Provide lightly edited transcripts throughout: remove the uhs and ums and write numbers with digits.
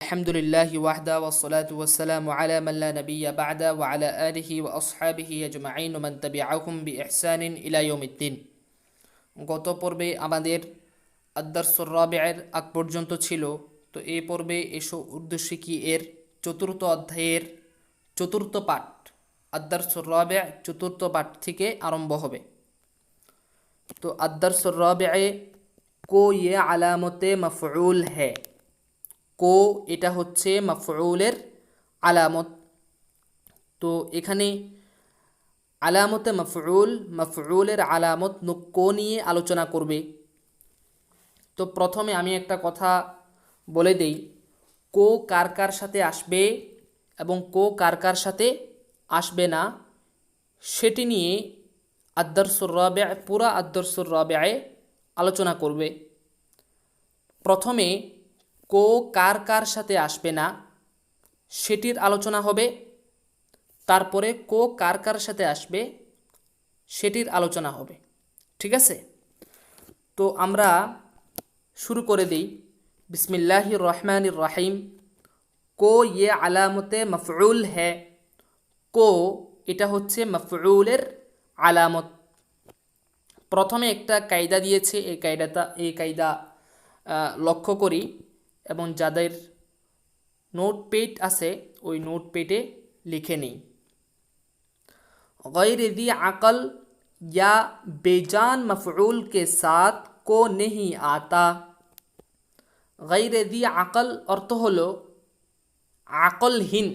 अल्हम्दुलिल्लाहि वहदा वस्सलातु वस्सलामु अला मन ला नबिय्य बअदा व अला आलिहि व আসহাবিহি আজমাইন ও মান তাবিআহুম বিইহসানিন ইলা ইয়াউমিদ্দিন। গত পর্বে আমাদের আদ-দারসুর রাবি'এর আগ পর্যন্ত ছিল। তো এই পর্বে এসো উর্দু শিখি এর চতুর্থ অধ্যায়ের চতুর্থ পাঠ আদ-দারসুর রাবি' চতুর্থ পাঠ থেকে আরম্ভ হবে। তো আদ-দারসুর রাবি'এ কো ইয়ে আলামতে মাফউল হ্যায়। কো এটা হচ্ছে মাফউলের আলামত। তো এখানে আলামতে মাফউলের আলামত কো নিয়ে আলোচনা করবে। তো প্রথমে আমি একটা কথা বলে দেই, কো কার কার সাথে আসবে এবং কো কার কার সাথে আসবে না সেটি নিয়ে আদ-দারসুর রাবি' পুরা আদ-দারসুর রাবি'এ আলোচনা করবে। প্রথমে কো কার কার সাথে আসবে না সেটির আলোচনা হবে, তারপরে কো কার কার সাথে আসবে সেটির আলোচনা হবে। ঠিক আছে, তো আমরা শুরু করে দিই। বিসমিল্লাহির রহমানির রহিম। কো ইয়ে আলামতে মাফউল হ্যায়। কো এটা হচ্ছে মাফউলের আলামত। প্রথমে একটা কায়দা দিয়েছে, এই কায়দা লক্ষ্য করি এবং যাদের নোটপ্যাড আছে ওই নোটপ্যাডে লিখে নিই। गैर दी अकल या बेजान मफऊल के साथ को नहीं आता। गैर दी अकल अर्थ हलो আকলহীন,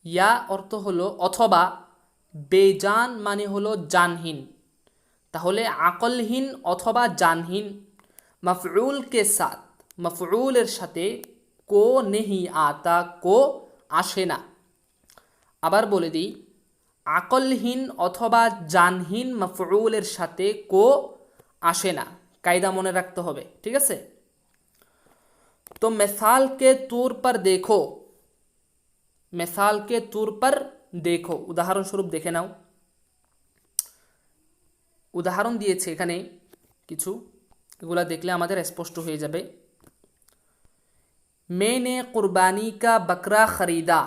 ইয়া অর্থ হলো অথবা, বেজান মানে হলো জানহীন। তাহলে আকলহীন অথবা জানহীন মফউল কে সাথ, মফউলের সাথে কো নেহি আতা, কো আসে না। আবার বলে দিই, আকলহীন অথবা জানহীন মফউলের সাথে কো আসে না। কায়দা মনে রাখতে হবে, ঠিক আছে। तो मिसाल के तौर पर देखो, मिसाल के तौर पर देखो, উদাহরণস্বরূপ দেখে নাও। উদাহরণ দিয়েছে এখানে কিছু, এগুলা দেখলে আমাদের স্পষ্ট হয়ে যাবে। मैंने कुर्बानी का बकरा खरीदा,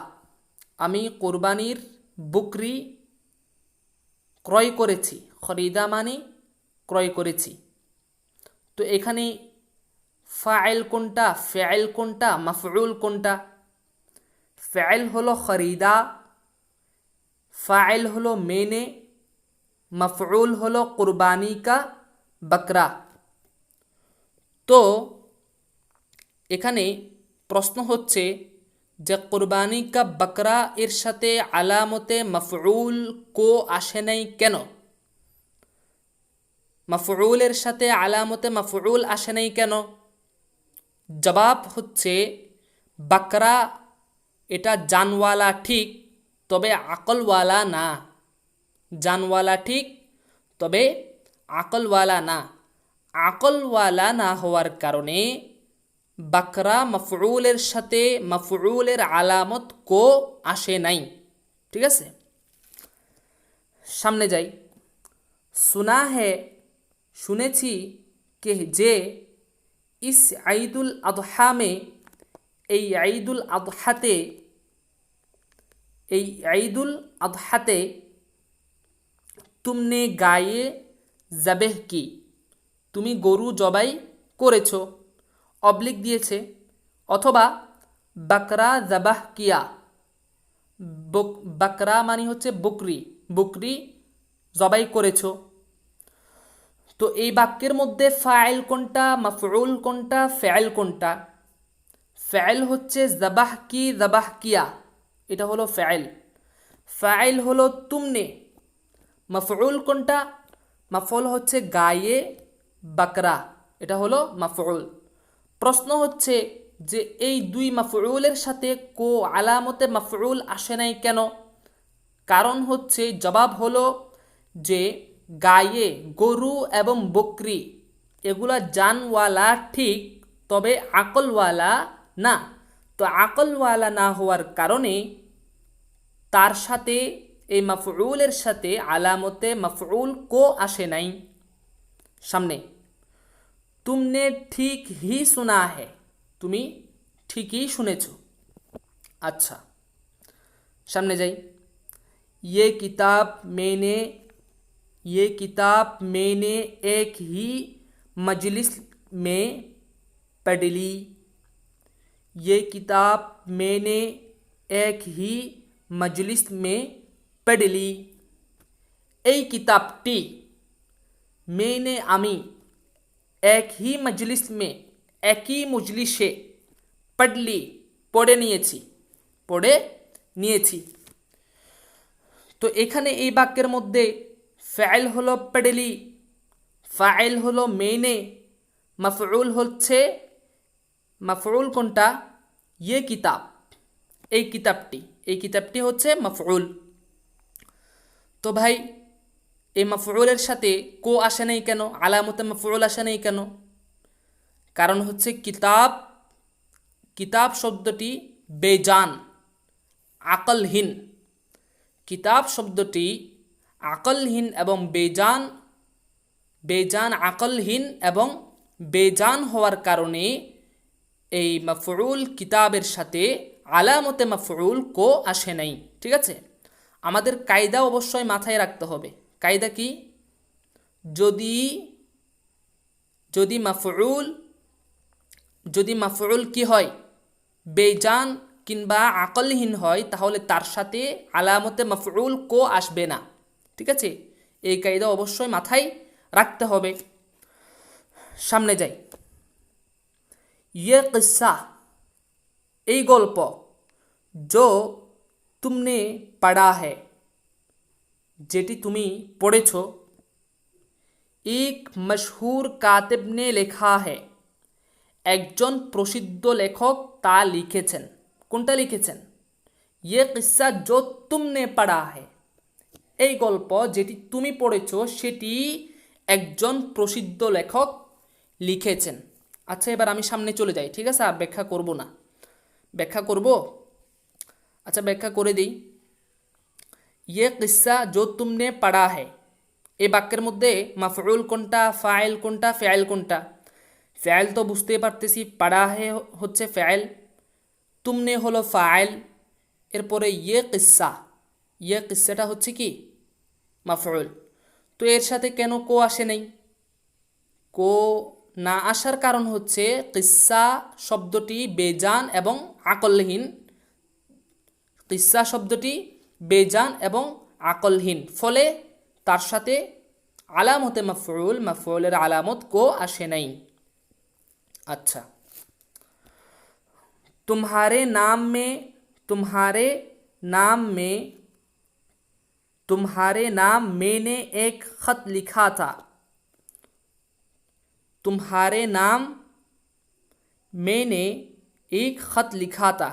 আমি কোরবানির বকরি ক্রয় করেছি। খরিদা মানে ক্রয় করেছি। তো এখানে ফাইল কোনটা, ফেল কোনটা, মাফউল কোনটা? ফেল হলো খরিদা, ফাইল হলো মেনে, মাফউল হলো কুরবানি কা বকরা। তো এখানে প্রশ্ন হচ্ছে যে কুরবানি কা বকরা এর সাথে আলামতে মাফউল কো আসে নাই কেন? মাফউলের সাথে আলামতে মাফউল আসে নাই কেন? জবাব হচ্ছে বকরা এটা জানওয়ালা ঠিক, তবে আকলওয়ালা না। জানওয়ালা ঠিক, তবে আকলওয়ালা না। আকলওয়ালা না হওয়ার কারণে বকরা মফউলের সাথে মফউলের আলামত কো আসে নাই। ঠিক আছে, সামনে যাই। সুনা হে, শুনেছি, কে যে ইস ঈদুল আদহা মে, এই ঈদুল আদহাতে, এই ঈদুল আদহাতে তুমনে গায়ে জবেহ কি, তুমি গরু জবাই করেছো। অবলিক দিয়েছে, অথবা বকরা জবাহ কিয়া, বকরা মানে হচ্ছে বকরি, বকরি জবাই করেছো। তো এই বাক্যের মধ্যে ফাইল কোনটা, মাফউল কোনটা, ফেল কোনটা? ফেল হচ্ছে জবাহ কি, জবাহ কিয়া, এটা হলো ফেল। ফাইল হলো তুমনে। মাফউল কোনটা? মাফউল হচ্ছে গায়ে বকরা, এটা হলো মাফউল। প্রশ্ন হচ্ছে যে এই দুই মাফউলের সাথে কো আলামতে মাফউল আসে নাই কেন? কারণ হচ্ছে, জবাব হলো যে গায়ে গরু এবং বকরি এগুলা জানওয়ালা ঠিক, তবে আকলওয়ালা না। তো আকলওয়ালা না হওয়ার কারণে তার সাথে এই মাফউলের সাথে আলামতে মাফউল কো আসে নাই। সামনে তুমনে ঠিক হি সুনা হে, তুমি ঠিকই শুনেছ। আচ্ছা, সামনে যাই। ये किताब मैंने ये किताब मैंने एक ही मजलिस में पढ़ ली। ये किताब मैंने एक ही मजलिस में पढ़ ली। এই কিতাবটি मैंने আমি এক হি মজলিস মে একই মজলিসে পড়লি পড়ে নিয়েছি। তো এখানে এই বাক্যের মধ্যে ফাইল হলো পড়লি, ফাইল হলো মেনে, মাফউল হচ্ছে মাফউল কোনটা? ইয়ে কিতাব, এই কিতাবটি হচ্ছে মাফউল। তো ভাই এই মাফউলের সাথে কো আসে নাই কেন, আলামতে মাফউল আসে নাই কেন? কারণ হচ্ছে কিতাব শব্দটি বেজান, আকলহীন। কিতাব শব্দটি আকলহীন এবং বেজান আকলহীন এবং বেজান হওয়ার কারণে এই মাফউল কিতাবের সাথে আলামতে মাফউল কো আসে নাই। ঠিক আছে, আমাদের কায়দা অবশ্যই মাথায় রাখতে হবে। কায়দা কি? যদি মাফউল কি হয়, বেজান কিংবা আকলহীন হয়, তাহলে তার সাথে আলামতে মাফউল কো আসবে না। ঠিক আছে, এই কায়দা অবশ্যই মাথায় রাখতে হবে। সামনে যাই। ये किस्सा এই গল্প, जो तुमने पढ़ा है যেটি তুমি পড়েছ, एक मशहूर कातिब ने लिखा है একজন প্রসিদ্ধ লেখক তা লিখেছেন। কোনটা লিখেছেন? ये किस्सा जो तुमने पढ़ा है, এই গল্প যেটি তুমি পড়েছ সেটি একজন প্রসিদ্ধ লেখক লিখেছেন। আচ্ছা, এবার আমি সামনে চলে যাই। ঠিক আছে, আর ব্যাখ্যা করব না। ব্যাখ্যা করব? আচ্ছা, ব্যাখ্যা করে দিই। ये किस्सा जो तुमने पढ़ा है, এই বাক্যের মধ্যে মাফউল কোনটা, ফাইল কোনটা, ফেয়াল কোনটা? ফেয়াল তো বুঝতে পারতেছি, পড়া হে হচ্ছে ফেয়াল, তুমনে হলো ফাইল, এরপরে ইয়ে কিস্সাটা হচ্ছে কি মাফউল। তো এর সাথে কেন কো আসে নাই? কো না আসার কারণ হচ্ছে কিস্সা শব্দটি বেজান এবং আকলহীন। কিস্সা শব্দটি বেজান এবং আকলহীন, ফলে তার সাথে আলামতে মাফউলের আলামত কো আসে নাই। अच्छा, तुम्हारे नाम मैंने एक खत लिखा था। तुम्हारे नाम मैंने एक खत लिखा था।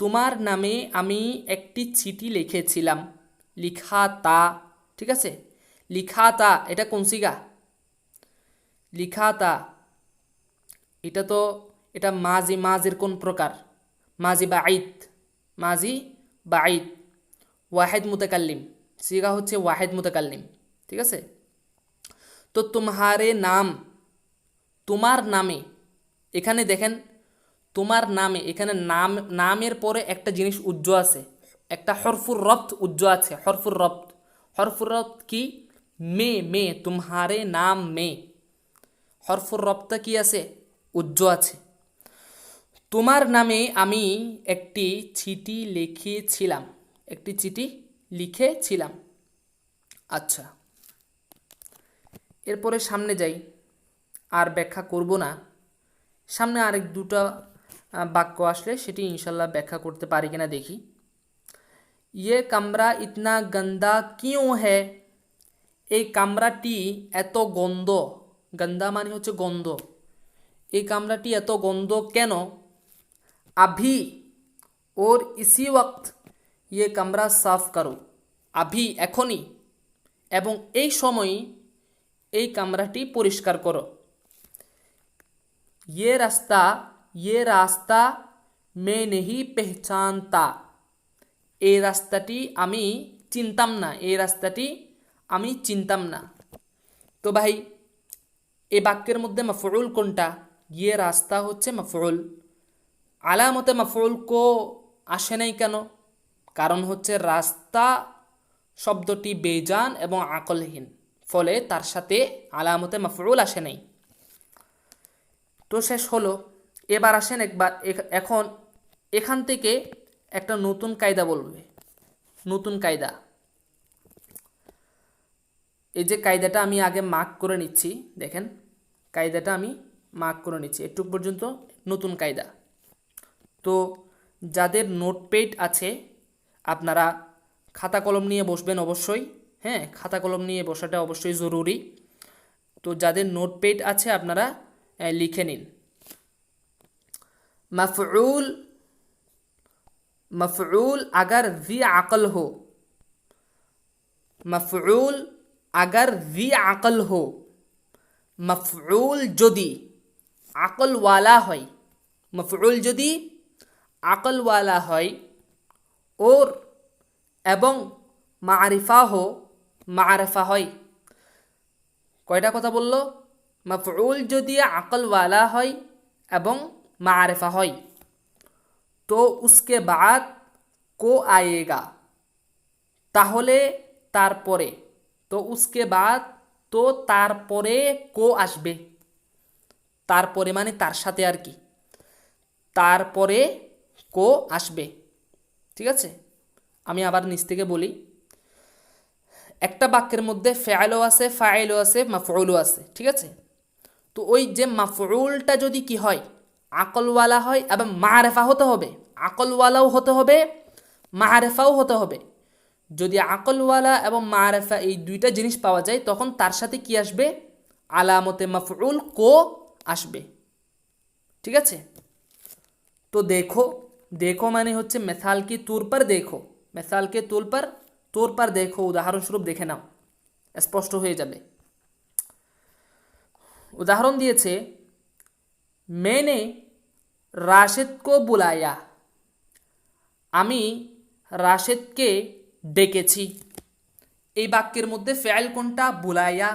তোমার নামে আমি একটি চিঠি লিখেছিলাম। লিখাতা, ঠিক আছে, লিখাতা এটা কোন সিগা? লিখাতা এটা মাজির কোন প্রকার? মাজি বাঈদ, ওয়াহিদ মুতাকাল্লিম, সিগা হচ্ছে ওয়াহিদ মুতাকাল্লিম। ঠিক আছে, তো তোমার নামে, এখানে দেখেন তোমার নামে, এখানে নামের পরে একটা জিনিস উজ্জ আছে, একটা হরফুর রব্ত উজ্জ আছে। হরফুর রব্ত কি? মে, তোমারে নাম মে, হরফুর রব্তা কি আছে? উজ্জ আছে। তোমার নামে আমি একটি চিঠি লিখেছিলাম। আচ্ছা, এরপরে সামনে যাই, আর ব্যাখ্যা করব না। সামনে আরেক দুটো বাক্য আসলে সেটি ইনশাল্লাহ ব্যাখ্যা করতে পারি কিনা দেখি। ये कमरा इतना गंदा क्यों है? এই কামরাটি এত গন্ধ, গন্দা মানে হচ্ছে গন্ধ, এই কামরাটি এত গন্ধ কেন? अभी और इसी वक्त ये कमरा साफ करो। अभी এখনই এবং এই সময়ই এই কামরাটি পরিষ্কার করো। ये रास्ता मैं नहीं पहचानता। এই রাস্তাটি আমি চিনতাম না। তো ভাই এই বাক্যের মধ্যে মাফউল কোনটা? ये রাস্তা হচ্ছে মাফউল। আলামতে মাফউল কো আসে নাই কেন? কারণ হচ্ছে রাস্তা শব্দটি বেজান এবং আকলহীন, ফলে তার সাথে আলামতে মাফউল আসে নাই। তো শেষ হলো। এবার আসেন এখন এখান থেকে একটা নতুন কায়দা বলবে। নতুন কায়দা, এই যে কায়দাটা আমি আগে মার্ক করে নিচ্ছি, দেখেন কায়দাটা আমি মার্ক করে নিচ্ছি একটু পর্যন্ত। নতুন কায়দা। তো যাদের নোটপ্যাড আছে আপনারা খাতা কলম নিয়ে বসবেন অবশ্যই। হ্যাঁ, খাতা কলম নিয়ে বসাটা অবশ্যই জরুরি। তো যাদের নোটপ্যাড আছে আপনারা লিখে নিন। मफ़ऊल, मफ़ऊल अगर ज़ी अक़ल हो, मफ़ऊल अगर ज़ी अक़ल हो, मफ़ऊल যদি আকল ওয়ালা হয়, মফউল যদি আকল ওয়ালা হয়, ওর এবং মারিফা হো, মারিফা হয়। কয়টা কথা বললো? মফউল যদি আকল ওয়ালা হয় এবং মারিফা হয়, তো উসকে বাদ কো আয়েগা, তাহলে তারপরে, তো উসকে বাদ, তো তারপরে কো আসবে। তারপরে মানে তার সাথে আর কি, তারপরে কো আসবে। ঠিক আছে, আমি আবার নিচ থেকে বলি। একটা বাক্যের মধ্যে ফেআলও আছে, ফাইলও আছে, মাফউলও আছে। ঠিক আছে, তো ওই যে মাফউলটা যদি কি হয়, আকলওয়ালা হয় এবং মারেফা হতে হবে, আকলওয়ালাও হতে হবে, মারেফাও হতে হবে। যদি আকলওয়ালা এবং মারেফা এই দুইটা জিনিস পাওয়া যায়, তখন তার সাথে কি আসবে? আলামতে মাফউল কো আসবে। ঠিক আছে, তো দেখো, দেখো মানে হচ্ছে মেসাল কি তৌর পর দেখো, মেসাল কে তৌর পর দেখো, উদাহরণস্বরূপ দেখে নাও, স্পষ্ট হয়ে যাবে। উদাহরণ দিয়েছে, मैंने রাশেদ কো বুলায়া, আমি রাশেদকে ডেকেছি। এই বাক্যের মধ্যে ফেআইল কোনটা? বুলায়া।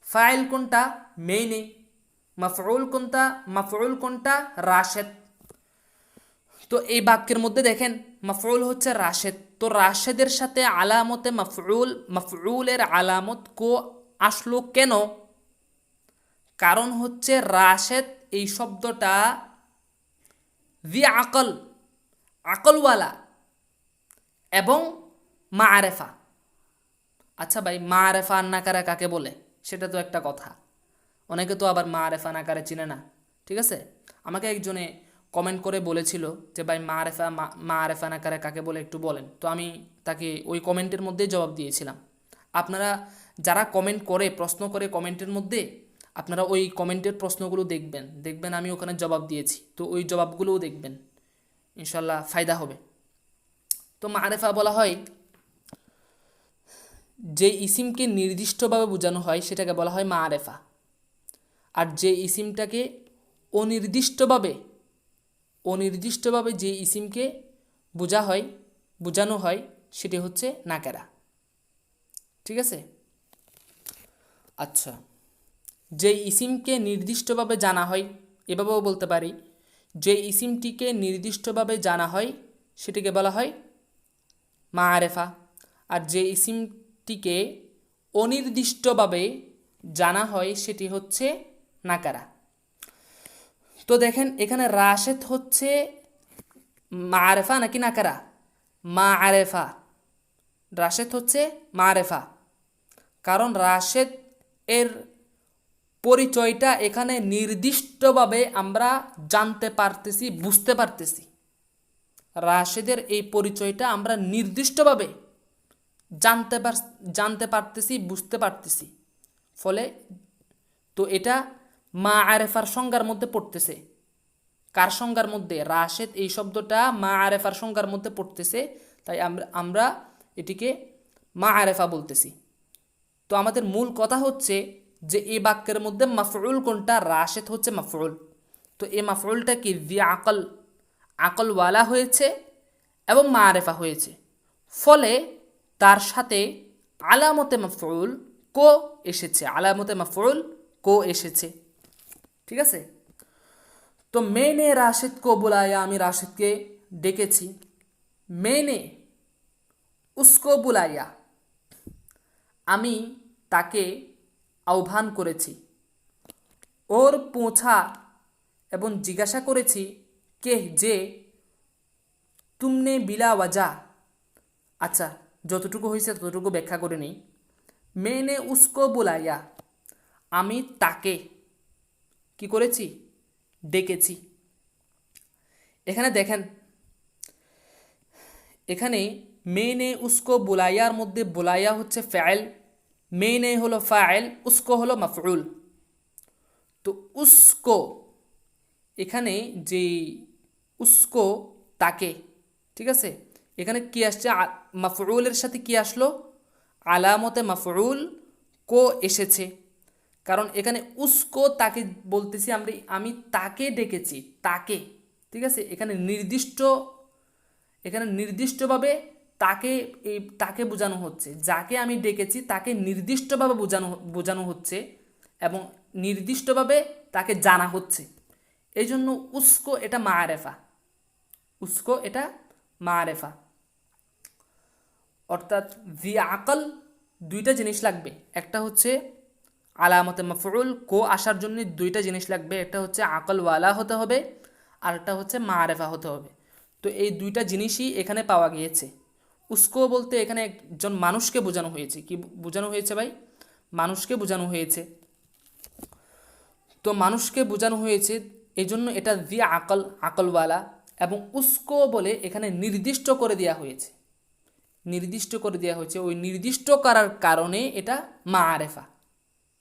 ফাইল কোনটা? मैंने। মাফউল কোনটা? মাফউল কোনটা? রাশেদ। তো এই বাক্যের মধ্যে দেখেন মাফউল হচ্ছে রাশেদ, তো রাশেদের সাথে আলামতে মাফউল, মাফউলের আলামত কো আসলো কেন? কারণ হচ্ছে রাশেদ এই শব্দটা জি আকল, আকলওয়ালা এবং মারেফা। আচ্ছা ভাই, মারেফা নাকারা কাকে বলে? সেটা তো একটা কথা। অনেকে তো আবার মারেফা নাকারে চিনে না। ঠিক আছে, আমাকে একজনে কমেন্ট করে বলেছিল যে ভাই মারেফা নাকারে কাকে বলে একটু বলেন। তো আমি তাকে ওই কমেন্টের মধ্যেই জবাব দিয়েছিলাম। আপনারা যারা কমেন্ট করে, প্রশ্ন করে কমেন্টের মধ্যে, আপনারা ওই কমেন্টের প্রশ্নগুলো দেখবেন, দেখবেন আমি ওখানে জবাব দিয়েছি, তো ওই জবাবগুলোও দেখবেন, ইনশাল্লাহ ফায়দা হবে। তো মারেফা বলা হয় যে ইসিমকে নির্দিষ্টভাবে বোঝানো হয় সেটাকে বলা হয় মারেফা। আর যে ইসিমটাকে অনির্দিষ্টভাবে, অনির্দিষ্টভাবে যে ইসিমকে বোঝানো হয় সেটি হচ্ছে নাকেরা। ঠিক আছে, আচ্ছা, যে ইসিমকে নির্দিষ্টভাবে জানা হয়, এভাবেও বলতে পারি, যে ইসিমটিকে নির্দিষ্টভাবে জানা হয় সেটিকে বলা হয় মারেফা। আর যে ইসিমটিকে অনির্দিষ্টভাবে জানা হয় সেটি হচ্ছে নাকারা। তো দেখেন এখানে রাশেদ হচ্ছে মারেফা নাকি নাকারা? মারেফা। রাশেদ হচ্ছে মারেফা, কারণ রাশেদ এর পরিচয়টা এখানে নির্দিষ্টভাবে আমরা জানতে পারতেছি, বুঝতে পারতেছি। রাশেদের এই পরিচয়টা আমরা নির্দিষ্টভাবে জানতে পারতেছি, বুঝতে পারতেছি। ফলে তো এটা মারেফার সংজ্ঞার মধ্যে পড়তেছে। কার সংজ্ঞার মধ্যে? রাশেদ এই শব্দটা মারেফার সংজ্ঞার মধ্যে পড়তেছে, তাই আমরা এটিকে মারেফা বলতেছি। তো আমাদের মূল কথা হচ্ছে যে এই বাক্যের মধ্যে মাফউল কোনটা? রাশেদ হচ্ছে মাফউল। তো এই মাফউলটা কি? জি আকল, আকলওয়ালা হয়েছে এবং মারেফা হয়েছে, ফলে তার সাথে আলামতে মাফউল কো এসেছে, আলামতে মাফউল কো এসেছে। ঠিক আছে। তো মেনে রাশিদ কো বুলায়া, আমি রাশিদকে ডেকেছি। মেনে উসকো বুলায়া, আমি তাকে আহ্বান করেছি। ওর পোঁছা, এবং জিজ্ঞাসা করেছি কে যে, তুমনে বিলা ওয়াজা, আচ্ছা যতটুকু হয়েছে ততটুকু ব্যাখ্যা করে নেই। মেনে উসকো বুলায়া, আমি তাকে কি করেছি, ডেকেছি। এখানে দেখেন, এখানে মেনে উসকো বুলায়ার মধ্যে বুলায়া হচ্ছে ফাইল, মেনে হলো ফাইল, উসকো হলো মাফউল। তো উসকো, এখানে যে উসকো তাকে, ঠিক আছে, এখানে কি আসছে, মাফউলের সাথে কি আসলো, আলামতে মাফউল কো এসেছে। কারণ এখানে উসকো তাকে বলতেছি আমরা, আমি তাকে ডেকেছি, তাকে, ঠিক আছে। এখানে নির্দিষ্টভাবে তাকে, এই তাকে বোঝানো হচ্ছে, যাকে আমি ডেকেছি তাকে নির্দিষ্টভাবে বোঝানো হচ্ছে এবং নির্দিষ্টভাবে তাকে জানা হচ্ছে। এই জন্য উসকো এটা মারেফা, উসকো এটা মারেফা। অর্থাৎ জি আকল, দুইটা জিনিস লাগবে, একটা হচ্ছে আলামতে মাফউল কো আসার জন্য দুইটা জিনিস লাগবে, একটা হচ্ছে আকলওয়ালা হতে হবে আর একটা হচ্ছে মারেফা হতে হবে। তো এই দুইটা জিনিসই এখানে পাওয়া গিয়েছে। উসকো বলতে এখানে একজন মানুষকে বোঝানো হয়েছে। কি বোঝানো হয়েছে ভাই? মানুষকে বোঝানো হয়েছে। তো মানুষকে বোঝানো হয়েছে, এই জন্য এটা জি আকল, আকলওয়ালা। এবং উসকো বলে এখানে নির্দিষ্ট করে দেওয়া হয়েছে, নির্দিষ্ট করে দেওয়া হয়েছে, ওই নির্দিষ্ট করার কারণে এটা মারেফা,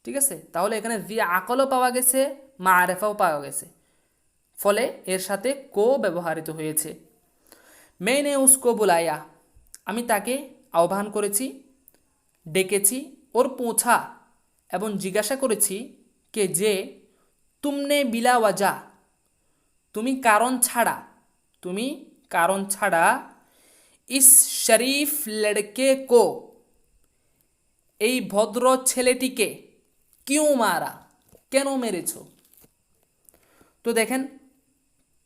ঠিক আছে। তাহলে এখানে জি আকলও পাওয়া গেছে, মারেফাও পাওয়া গেছে, ফলে এর সাথে কো ব্যবহৃত হয়েছে। মেনে উসকো বুলায়া, আমি তাকে আহ্বান করেছি, ডেকেছি। ওর পোঁছা, এবং জিজ্ঞাসা করেছি কে যে, তুমনে বিলা ওয়াজা, তুমি কারণ ছাড়া, তুমি কারণ ছাড়া, ইস শরীফ লড়কে কো, এই ভদ্র ছেলেটিকে, কিউ মারা, কেন মেরেছ। তো দেখেন,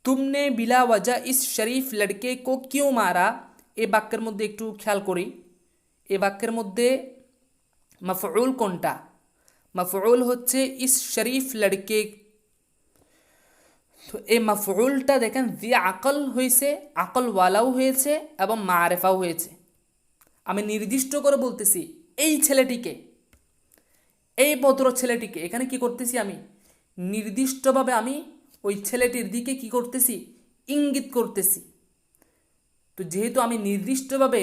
তুমনে বিলা ওয়াজা ইস শরীফ লড়কে কো কিউ মারা, এই বাক্যের মধ্যে একটু খেয়াল করি, এই বাক্যের মধ্যে মাফউল কোনটা? মাফউল হচ্ছে ইস শরীফ লড়কে। তো এই মাফউলটা দেখেন জি আকল হয়েছে, আকলওয়ালাও হয়েছে এবং মারেফাও হয়েছে। আমি নির্দিষ্ট করে বলতেছি এই ছেলেটিকে, এই ভদ্র ছেলেটিকে, এখানে কি করতেছি আমি, নির্দিষ্টভাবে আমি ওই ছেলেটির দিকে কি করতেছি, ইঙ্গিত করতেছি। তো যেহেতু আমি নির্দিষ্টভাবে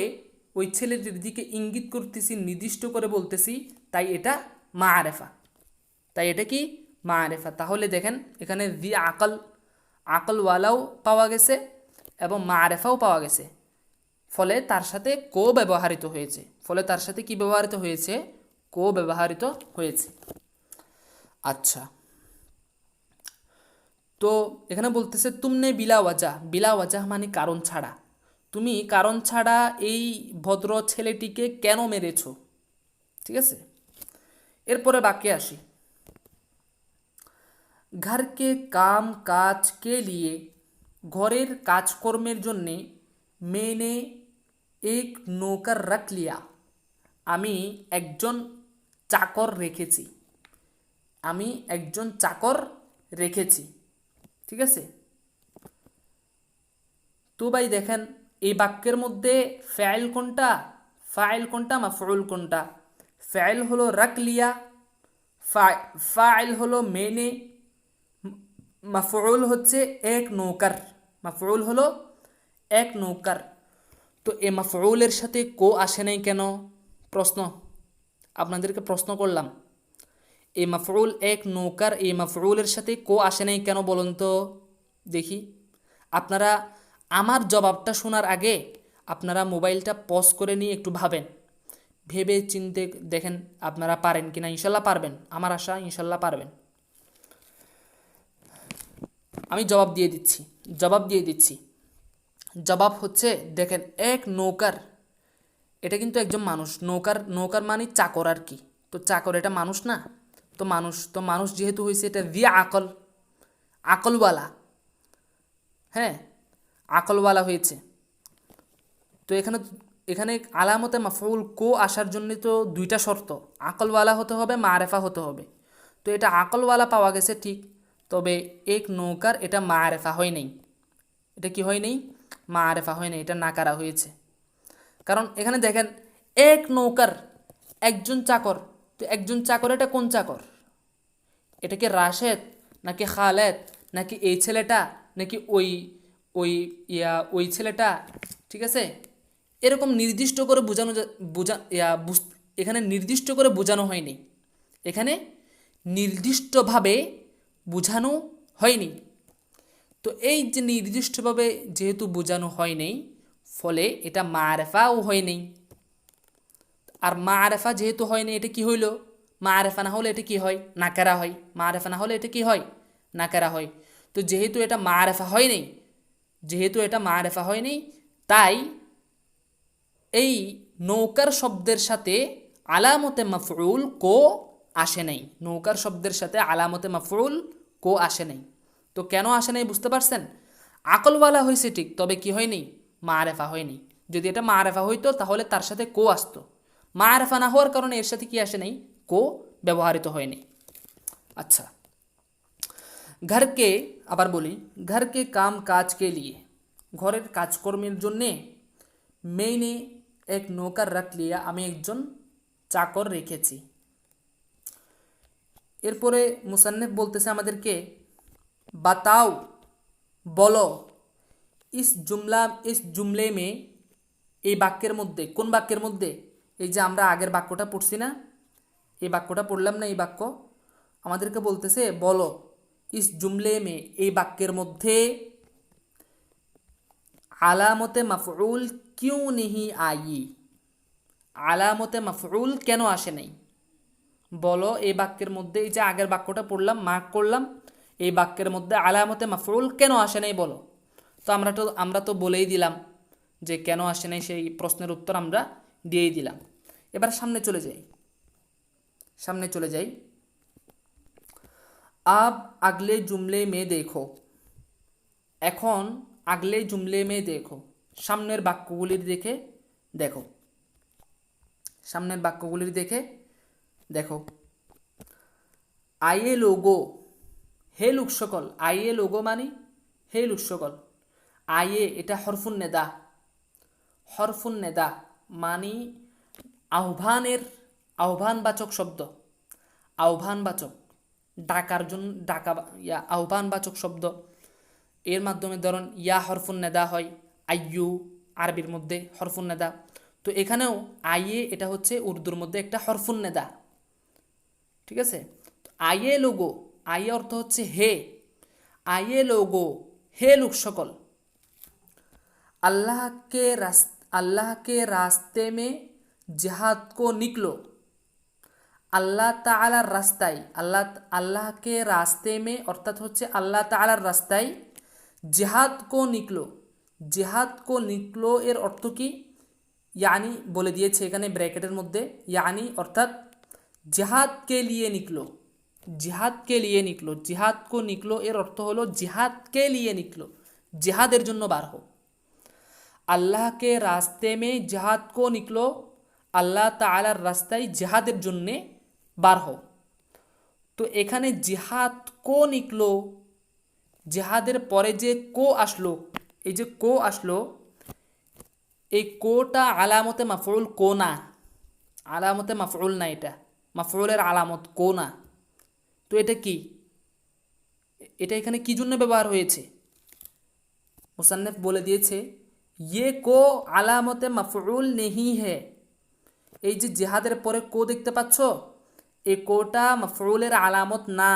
ওই ছেলেটির দিকে ইঙ্গিত করতেছি, নির্দিষ্ট করে বলতেছি, তাই এটা মারেফা, তাই এটা কি মারেফা। তাহলে দেখেন এখানে জি আকল, আকলওয়ালাও পাওয়া গেছে এবং মারেফাও পাওয়া গেছে, ফলে তার সাথে কো ব্যবহৃত হয়েছে, ফলে তার সাথে কি ব্যবহৃত হয়েছে, কো ব্যবহৃত হয়েছে। আচ্ছা, তো এখানে বলতেছে তুমনে বিলা ওয়াজা, বিলা ওয়াজা মানে কারণ ছাড়া, তুমি কারণ ছাড়া এই ভদ্র ছেলেটিকে কেন মেরেছ, ঠিক আছে। এরপরে বাক্যে আসি, घर के काम काज के लिए, ঘরের কাজকর্মের জন্যে, মেনে এক নৌকার রাখ লিয়া, আমি একজন চাকর রেখেছি, আমি একজন চাকর রেখেছি, ঠিক আছে। তো ভাই দেখেন এই বাক্যের মধ্যে ফাইল কোনটা, ফাইল কোনটা, মাফউল কোনটা? ফাইল হলো রাখ লিয়া, ফাইল হলো মেনে, মাফউল হচ্ছে এক নৌকার, মাফউল হলো এক নৌকার। তো এই মাফউলের সাথে কো আসে নাই কেন? প্রশ্ন, আপনাদেরকে প্রশ্ন করলাম, এই মাফউল এক নৌকার, এই মাফউলের সাথে কো আসে নাই কেন বলুন তো দেখি। আপনারা আমার জবাবটা শোনার আগে আপনারা মোবাইলটা পজ করে নিয়ে একটু ভাবেন, ভেবে চিনতে দেখেন আপনারা পারেন কিনা। ইনশাল্লাহ পারবেন, আমার আশা ইনশাল্লাহ পারবেন। আমি জবাব দিয়ে দিচ্ছি, জবাব দিয়ে দিচ্ছি। জবাব হচ্ছে দেখেন, এক নৌকার, এটা কিন্তু একজন মানুষ, নৌকার, নৌকার মানে চাকর আর কি। তো চাকর এটা মানুষ না, তো মানুষ, তো মানুষ যেহেতু হয়েছে এটা জি আকল, আকলওয়ালা, হ্যাঁ আকলওয়ালা হয়েছে। তো এখানে এখানে আলামতে মাফউল কো আসার জন্য তো দুইটা শর্ত, আকলওয়ালা হতে হবে, মারেফা হতে হবে। তো এটা আকলওয়ালা পাওয়া গেছে ঠিক, তবে এক নৌকার এটা মারেফা হয় নাই। এটা কি হয় নাই? মারেফা হয় নাই, এটা নাকারা হয়েছে। কারণ এখানে দেখেন এক নৌকার একজন চাকর, তো একজন চাকর এটা কোন চাকর? এটা কি রাশেদ নাকি খালেদ নাকি এই ছেলেটা নাকি ওই ওই ওই ছেলেটা? ঠিক আছে, এরকম নির্দিষ্ট করে বোঝানো এখানে নির্দিষ্ট করে বোঝানো হয়নি, এখানে নির্দিষ্টভাবে বোঝানো হয়নি। তো এই যে নির্দিষ্টভাবে যেহেতু বোঝানো হয়নি, ফলে এটা মারেফাও হয়নি। আর মারেফা যেহেতু হয়নি, এটা কি হইল? মারেফা না হলে এটা কি হয়? নাকেরা হয়। মারেফা না হলে এটা কি হয়? নাকেরা হয়। তো যেহেতু এটা মারেফা হয়নি, যেহেতু এটা মারেফা হয়নি, তাই এই নৌকার শব্দের সাথে আলামতে মাফউল কো আসে নাই। নৌকার শব্দের সাথে আলামতে মাফউল কো আসে নাই। তো কেন আসে নাই বুঝতে পারছেন? আকলওয়ালা হয়েছে ঠিক, তবে কি হয়নি? মারেফা হয়নি। যদি এটা মারেফা হইতো তাহলে তার সাথে কো আসতো। মারেফা না হওয়ার কারণে এর সাথে কি আসে নাই? কো ব্যবহৃত হয়নি। আচ্ছা, घर के আবার বলি, घर के काम काज के लिए, ঘরের কাজকর্মের জন্যে मैंने এক নৌকার রাখ লিয়া, আমি একজন চাকর রেখেছি। এরপরে মুসান্নেফ বলতেছে আমাদেরকে, বাতাও বলো, ইস জুমলে মে, এই বাক্যের মধ্যে, কোন বাক্যের মধ্যে? এই যে আমরা আগের বাক্যটা পড়ছি না, এই বাক্যটা পড়লাম না, এই বাক্য আমাদেরকে বলতেছে বলো, ইস জুমলে মে, এই বাক্যের মধ্যে আলামতে মাফউল কিউ নিহি আই, আলামতে মাফউল কেন আসে নাই? বলো এই বাক্যের মধ্যে, এই যে আগের বাক্যটা পড়লাম, মার্ক করলাম, এই বাক্যের মধ্যে আলামতে মাফউল কেন আসে নাই বলো। তো আমরা তো বলেই দিলাম যে কেন আসে নাই, সেই প্রশ্নের উত্তর আমরা দিয়েই দিলাম। এবার সামনে চলে যাই, সামনে চলে যাই। আব আগলে জুমলে মে দেখো, এখন আগলে জুমলে মে দেখো, সামনের বাক্যগুলির দেখে দেখো, সামনের বাক্যগুলির দেখে দেখো। আইয়ে লোগো, হে লোক সকল, আইয়ে লোগো মানে হে লোক সকল। আইয়ে এটা হরফুন নেদা, হরফুন নেদা মানে আহ্বানের, আহ্বানবাচক শব্দ, আহ্বানবাচক, ডাকার জন্য ডাকা, আহ্বানবাচক শব্দ। এর মাধ্যমে ধরুন ইয়া হরফুন নেদা হয়, আইয়ু আরবির মধ্যে হরফুন নেদা। তো এখানেও আইয়ে এটা হচ্ছে উর্দুর মধ্যে একটা হরফুন নেদা। ঠিক আছে, আইয়ে লোগো, আইয়ে অর্থ হচ্ছে হে, আইয়ে লোগো হে লোক সকল, अल्लाह के रास्ते में जिहाद को निकलो, আল্লাহ তাআলার রাস্তায়, আল্লাহকে রাস্তে মে অর্থাৎ হচ্ছে আল্লাহ তাআলার রাস্তায়, জিহাদ কো নিকলো, জিহাদ কো নিকলো এর অর্থ কি? ইয়ানি বলে দিয়েছে এখানে ব্র্যাকেটের মধ্যে, ইয়ানি অর্থাৎ জিহাদ কে লিয়ে নিকলো, জিহাদ কে লিয়ে নিকলো, জিহাদ কো নিকলো এর অর্থ হলো জিহাদ কে লিয়ে নিকলো, জিহাদের জন্য বার হো। আল্লাহকে রাস্তে মে জিহাদ কো নিকলো, আল্লাহ তাআলার রাস্তায় জিহাদের জন্যে বার হও। তো এখানে জিহাদ কো নিকলো, জিহাদের পরে যে কো আসলো, এই যে কো আসলো, এই কোটা আলামতে মাফউল কো না, আলামতে মাফউল না, এটা মাফউলের আলামত কো না। তো এটা কি? এটা এখানে কি জন্য ব্যবহার হয়েছে? মুসান্নেফ বলে দিয়েছে, ইয়ে কো আলামতে মাফউল নেহি হে, এই যে জিহাদের পরে কো দেখতে পাচ্ছ, এই কোটা মফউলের আলামত না,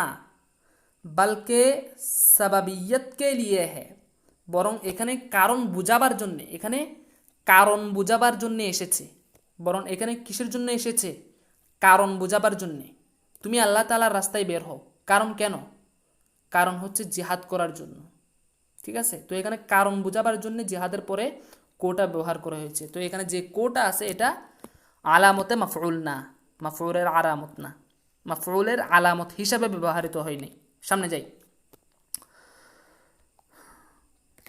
বলকে সাবাবিয়তকে লিয়ে হ্যাঁ, বরং এখানে কারণ বুঝাবার জন্যে, এখানে কারণ বুঝাবার জন্যে এসেছে, বরং এখানে কিসের জন্য এসেছে? কারণ বুঝাবার জন্যে। তুমি আল্লাহ তাআলার রাস্তায় বের হও, কারণ কেন? কারণ হচ্ছে জিহাদ করার জন্য। ঠিক আছে, তো এখানে কারণ বুঝাবার জন্য জিহাদের পরে কোটা ব্যবহার করা হয়েছে। তো এখানে যে কোটা আছে এটা আলামতে মাফউল না, মাফউলের আলামত না, মাফউলের আলামত হিসাবে ব্যবহৃত হয়নি। সামনে যাই।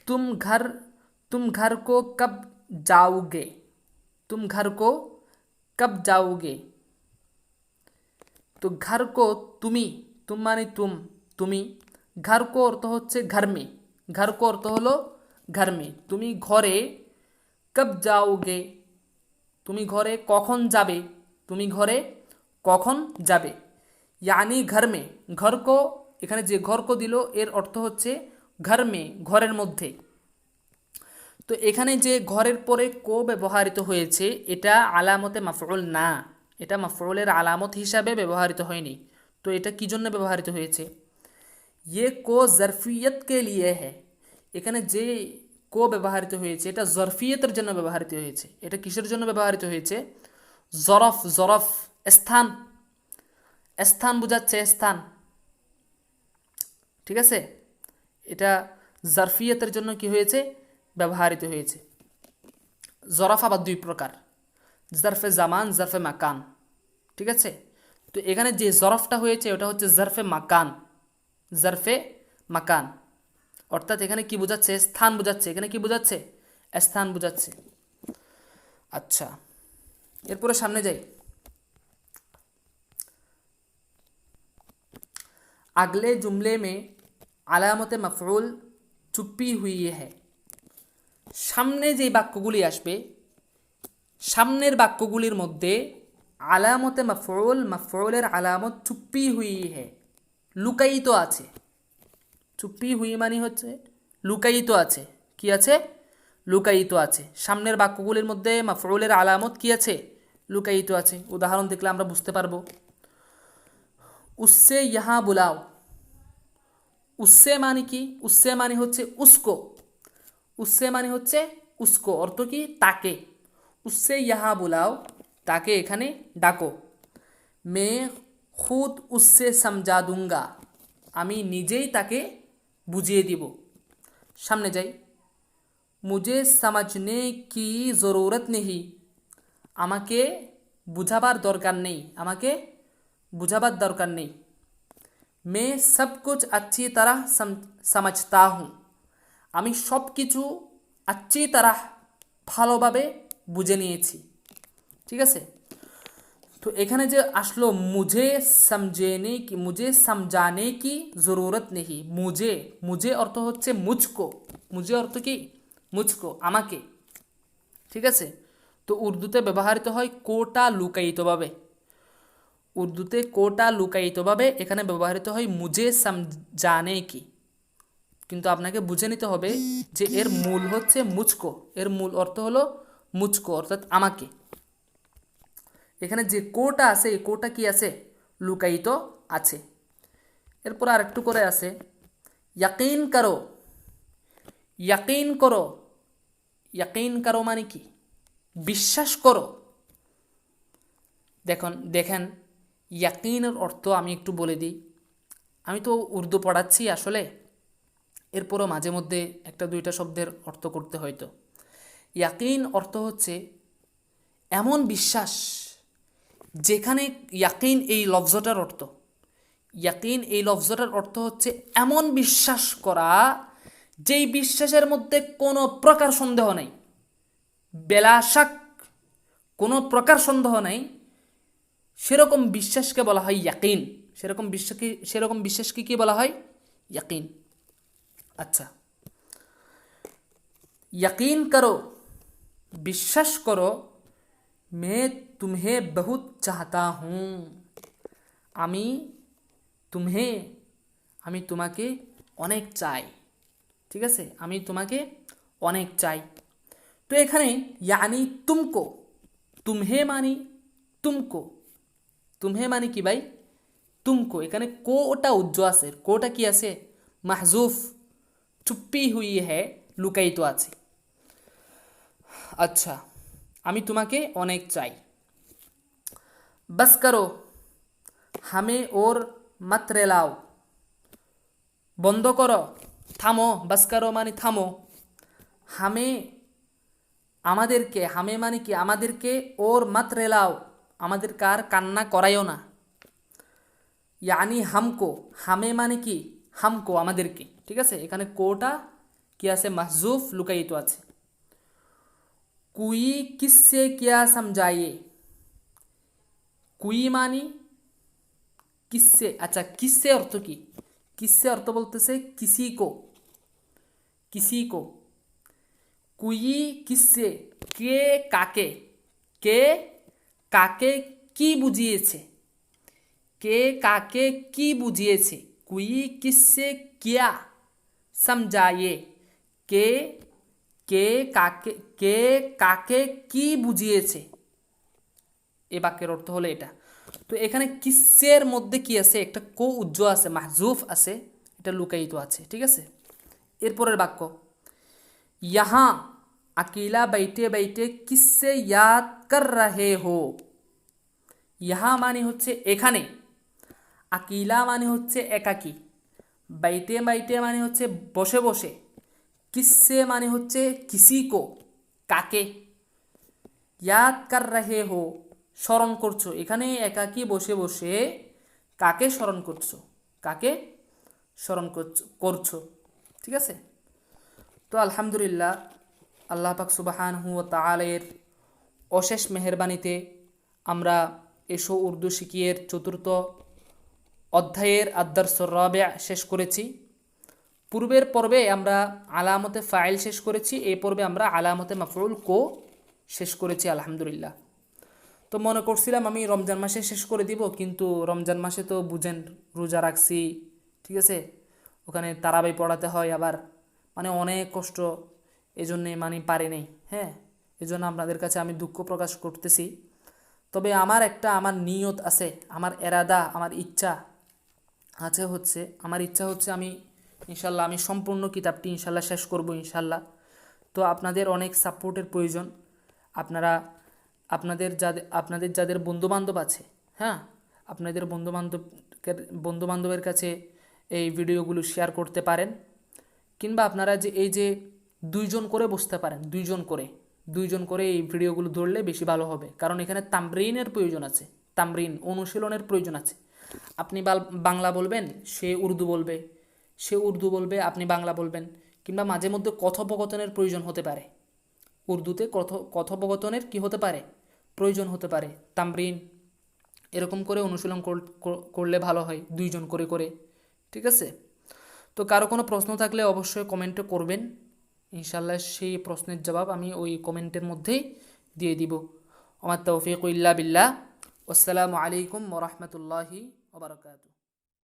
तुम घर तुम घर को कब जाओगे, तुम घर को कब जाओगे। तो घर को तुम माने তুমি घर को अर्थ হচ্ছে घर में, घर को अर्थ হলো घर में। তুমি ঘরে कब जाओगे, তুমি ঘরে কখন যাবে, তুমি ঘরে কখন যাবে। यानी घर में, घर को এখানে যে ঘর কো দিল এর অর্থ হচ্ছে घर में, ঘরের মধ্যে। তো এখানে যে ঘরের পরে কো ব্যবহৃত হয়েছে এটা আলামতে মাফউল না, এটা মাফউলের আলামত হিসাবে ব্যবহৃত হয়নি। তো এটা কি জন্য ব্যবহৃত হয়েছে, ये को ज़रफ़ियत के लिए है। এখানে যে কো ব্যবহৃত হয়েছে এটা জরফিয়তের জন্য ব্যবহৃত হয়েছে। এটা কিসের জন্য ব্যবহৃত হয়েছে, জরফ, জরফ স্থান, স্থান বোঝাচ্ছে স্থান, ঠিক আছে। এটা জরফিয়তের জন্য কি হয়েছে, ব্যবহৃত হয়েছে। জরফ আবার দুই প্রকার, জরফে জামান, জরফে মাকান, ঠিক আছে। তো এখানে যে জরফটা হয়েছে ওটা হচ্ছে জরফে মাকান, জরফে মাকান, অর্থাৎ এখানে কি বোঝাচ্ছে, স্থান বোঝাচ্ছে। এখানে কি বোঝাচ্ছে, স্থান বোঝাচ্ছে। আচ্ছা, এরপরে সামনে যাই। আগলে জুমলে মে আলামতে মাফউল চুপি হুই হ্যায়। সামনে যে বাক্যগুলি আসবে, সামনের বাক্যগুলির মধ্যে আলামতে মাফউল, মাফউলের আলামত চুপি হুই হ্যায়, লুকায়িত আছে। চুপি হুই মানে হচ্ছে লুকায়িত আছে। কি আছে, লুকায়িত আছে। সামনের বাক্যগুলির মধ্যে মাফউলের আলামত কি আছে, লুকায়িত আছে। উদাহরণ দেখলে আমরা বুঝতে পারবো। উসসে ইহা বুলাও, উসসে মানে কি, উসসে মানে হচ্ছে উসকো, উসসে মানে হচ্ছে উসকো, অর্থ কি, তাকে। উসসে ইহা বুলাও, তাকে এখানে ডাকো। মে খুদ উসসে সমঝা দুঙ্গা, আমি নিজেই তাকে বুঝিয়ে দিব। সামনে যাই। মুঝে সমঝনে কি জরুরত নেই, আমাকে বুঝাবার দরকার নেই, আমাকে বুঝাবার দরকার নেই। मैं सब कुछ अच्छी तरह समझता हूँ, আমি সব কিছু अच्छी तरह ভালোভাবে বুঝে নিয়েছি, ঠিক আছে। তো এখানে যে আসলো মুঝে সমঝেনে কি, মুঝে সমঝানে কি জরুরত নেই, মুঝে, মুঝে অর্থ হচ্ছে মুঝকো, মুঝে অর্থ কি, মুঝকো, আমাকে, ঠিক আছে। তো উর্দুতে ব্যবহৃত হয় কোটা লুকায়িতভাবে, উর্দুতে কোটা লুকায়িতভাবে এখানে ব্যবহৃত হয় মুঝে সমঝানে কি। কিন্তু আপনাকে বুঝে নিতে হবে যে এর মূল হচ্ছে মুঝকো, এর মূল অর্থ হলো মুঝকো অর্থাৎ আমাকে। এখানে যে কোটা আছে এই কোটা কি আছে, লুকায়িত আছে। এরপর আর একটু করে আছে ইয়াকিন করো, ইয়াকিন করো, ইয়াকিন করো মানে কি, বিশ্বাস করো। দেখেন ইয়াকিনের অর্থ আমি একটু বলে দিই। আমি তো উর্দু পড়াচ্ছি আসলে, এরপরও মাঝে মধ্যে একটা দুইটা শব্দের অর্থ করতে হয়তো। ইয়াকিন অর্থ হচ্ছে এমন বিশ্বাস, যেখানে ইয়াকিন এই লফজটার অর্থ, ইয়াকিন এই লফজটার অর্থ হচ্ছে এমন বিশ্বাস করা যেই বিশ্বাসের মধ্যে কোনো প্রকার সন্দেহ নাই, বেলা শাক, কোনো প্রকার সন্দেহ নাই, সেরকম বিশ্বাসকে বলা হয় ইয়াকিন। সেরকম বিশ্বাসকে কি বলা হয়, ইয়াকিন। আচ্ছা, यकीन करो, বিশ্বাস করো। मैं तुम्हें बहुत चाहता हूँ, আমি তোমাকে অনেক চাই, ঠিক আছে, আমি তোমাকে অনেক চাই। তো এখানে यानी तुमको, तुम्हें मानी तुमको, तुम्हें मानी কি ভাই, तुमको, এখানে কোটা উজ্জ্ব আছে, কোটা কি আছে, মাহজুফ, চুপ্পি হুই হ্যায়, লুকায়িত আছে। আচ্ছা, আমি তোমাকে অনেক চাই। बस करो हमें और मत रेलाओ, বন্ধ করো, থামো, বাস করো মানে থামো, হামে আমাদেরকে, হামে মানে কি আমাদেরকে, ওর মাত রেলাও আমাদের কার কান্না করাইও না। ইয়ানি হামকো, হামে মানে কি হামকো আমাদেরকে, ঠিক আছে। এখানে কোটা কি আছে? মাহজুফ লুকায়িত আছে। কুই কিসসে কিয়া সমঝাইয়ে, কুই মানি কিসসে। আচ্ছা, কিসসে অর্থ কি? কিসসে অর্থ বলতেছে কিসি কো, কিসি কো। কুই কিসসে, কে কাকে, কে কাকে কি বুঝিয়েছে, কে কাকে কি বুঝিয়েছে। কুই কিসসে কিয়া সমঝাইয়ে, কে কে কাকে, কে কাকে কি বুঝিয়েছে। এই বাক্যের অর্থ হলো এটা। তো এখানে কিসের মধ্যে কি আছে? একটা কো উজ্জ আছে, মাহজুফ আছে, এটা লুকায়িত আছে, ঠিক আছে। এরপরের বাক্য, यहाँ अकेला बैठे बैठे किससे याद कर रहे हो। यहाँ মানে হচ্ছে এখানে, আকিলা মানে হচ্ছে একাকী, বাইতে বাইতে মানে হচ্ছে বসে বসে, কিসসে মানে হচ্ছে কিসি কো কাকে, ইয়াদ কার রাহে হো স্মরণ করছো। এখানে একাকী বসে বসে কাকে স্মরণ করছো, কাকে স্মরণ করছো, ঠিক আছে। তো আলহামদুলিল্লাহ, আল্লাহ পাক সুবহানাহু ওয়া তাআলার অশেষ মেহেরবানিতে আমরা এসো উর্দু শিকিয়ের চতুর্থ অধ্যায়ের আদ-দারসুর রাবি' শেষ করেছি। পূর্বের পর্বে আমরা আলামতে ফাইল শেষ করেছি, এই পর্বে আমরা আলামতে মাফউল কো শেষ করেছি আলহামদুলিল্লাহ। তো মনে করছিলাম আমি রমজান মাসে শেষ করে দিব, কিন্তু রমজান মাসে তো বুঝেন রোজা রাখছি, ঠিক আছে, ওখানে তারাবি পড়াতে হয় আবার, মানে অনেক কষ্ট, এজন্যে মানে পারি নেই। হ্যাঁ, এজন্য আপনাদের কাছে আমি দুঃখ প্রকাশ করতেছি। তবে আমার নিয়ত আছে, আমার এরাদা, আমার ইচ্ছা আছে, আমার ইচ্ছা হচ্ছে আমি ইনশাল্লাহ আমি সম্পূর্ণ কিতাবটি ইনশাল্লাহ শেষ করব ইনশাল্লাহ। তো আপনাদের অনেক সাপোর্টের প্রয়োজন। আপনারা আপনাদের যাদের বন্ধুবান্ধব আছে, হ্যাঁ, আপনাদের বন্ধুবান্ধবের কাছে এই ভিডিওগুলো শেয়ার করতে পারেন, কিংবা আপনারা যে এই যে দুইজন করে বসতে পারেন, দুইজন করে এই ভিডিওগুলো ধরলে বেশি ভালো হবে, কারণ এখানে তামরিনের প্রয়োজন আছে, তামরিন অনুশীলনের প্রয়োজন আছে। আপনি বাংলা বলবেন, সে উর্দু বলবে, আপনি বাংলা বলবেন, কিংবা মাঝে মধ্যে কথোপকথনের প্রয়োজন হতে পারে, উর্দুতে কথোপকথনের কি হতে পারে, প্রয়োজন হতে পারে। তামরিন এরকম করে অনুশীলন করলে ভালো হয়, দুইজন করে করে, ঠিক আছে। তো কারো কোনো প্রশ্ন থাকলে অবশ্যই কমেন্টে করবেন, ইনশাল্লাহ সেই প্রশ্নের জবাব আমি ওই কমেন্টের মধ্যেই দিয়ে দিব। আমার তৌফিক ইল্লা বিল্লাহ। আসসালামু আলাইকুম ওয়া রাহমাতুল্লাহি ওয়া বারাকাতুহু।